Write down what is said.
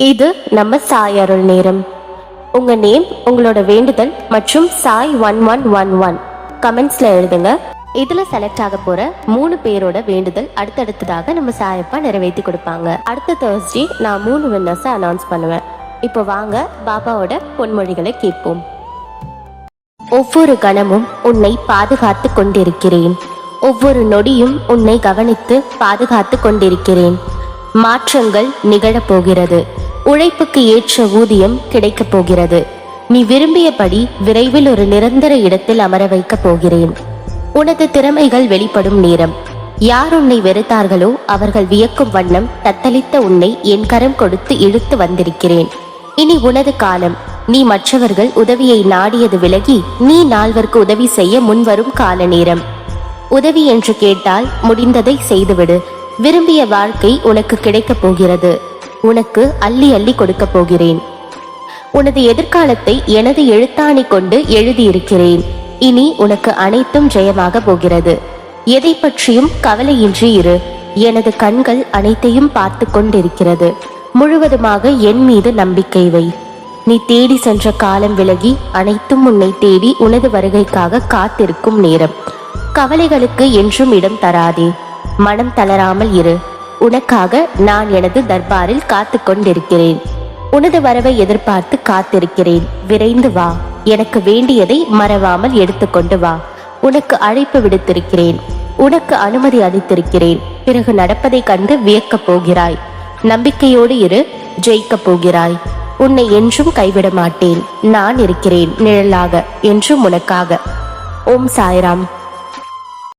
இது நம்ம சாய் அருள் நேரம். உங்க நேம், உங்களோட வேண்டுதல் மற்றும் சாய் 1111 கமெண்ட்ஸ்ல எழுதுங்க. இதுல செலக்ட் ஆக போற 3 பேரோட வேண்டுதல் அடுத்தடுத்ததாக நம்ம சாயப்பா நிறைவேற்றி கொடுப்பாங்க. அடுத்த Thursday நான் 3 வின்னர்ஸை அனௌன்ஸ் பண்ணுவேன். இப்போ வாங்க பாபாவோட பொன்மொழிகளை கேட்போம். ஒவ்வொரு கணமும் உன்னை பாதுகாத்து கொண்டிருக்கிறேன். ஒவ்வொரு நொடியும் உன்னை கவனித்து பாதுகாத்து கொண்டிருக்கிறேன். மாற்றங்கள் நிகழப்போகிறது. உழைப்புக்கு ஏற்ற ஊதியம் கிடைக்கப் போகிறது. நீ விரும்பியபடி விரைவில் ஒரு நிரந்தர இடத்தில் அமர வைக்கப் போகிறேன். உனது திறமைகள் வெளிப்படும் நேரம். யார் உன்னை வெறுத்தார்களோ அவர்கள் வியக்கும் வண்ணம் தத்தளித்த உன்னை என் கரம் கொடுத்து இழுத்து வந்திருக்கிறேன். இனி உனது காலம். நீ மற்றவர்கள் உதவியை நாடியது விலகி நீ நால்வருக்கு உதவி செய்ய முன்வரும் கால நேரம். உதவி என்று கேட்டால் முடிந்ததை செய்துவிடு. விரும்பிய வாழ்க்கை உனக்கு கிடைக்கப் போகிறது. உனக்கு அள்ளி அள்ளி கொடுக்க போகிறேன். உனது எதிர்காலத்தை எனது எழுத்தாணி கொண்டு எழுதியிருக்கிறேன். இனி உனக்கு அனைத்தும் ஜெயமாக போகிறது. எதை பற்றியும் கவலையின்றி இரு. எனது கண்கள் அனைத்தையும் பார்த்து கொண்டிருக்கிறது. முழுவதுமாக என் மீது நம்பிக்கை வை. நீ தேடி சென்ற காலம் விலகி அனைத்தும் உன்னை தேடி உனது வருகைக்காக காத்திருக்கும் நேரம். கவலைகளுக்கு என்றும் இடம் தராதே. மனம் தளராமல் இரு. உனக்காக நான் எனது தர்பாரில் காத்து கொண்டிருக்கிறேன். உனது வரவை எதிர்பார்த்து காத்திருக்கிறேன். விரைந்து வா. எனக்கு வேண்டியதை மறவாமல் எடுத்துக்கொண்டு வா. உனக்கு அழைப்பு விடுத்திருக்கிறேன். உனக்கு அனுமதி அளித்திருக்கிறேன். பிறகு நடப்பதை கண்டு வியக்கப் போகிறாய். நம்பிக்கையோடு இரு. ஜெயிக்கப் போகிறாய். உன்னை என்றும் கைவிட மாட்டேன். நான் இருக்கிறேன் நிழலாக என்றும் உனக்காக. ஓம் சாய்ராம்.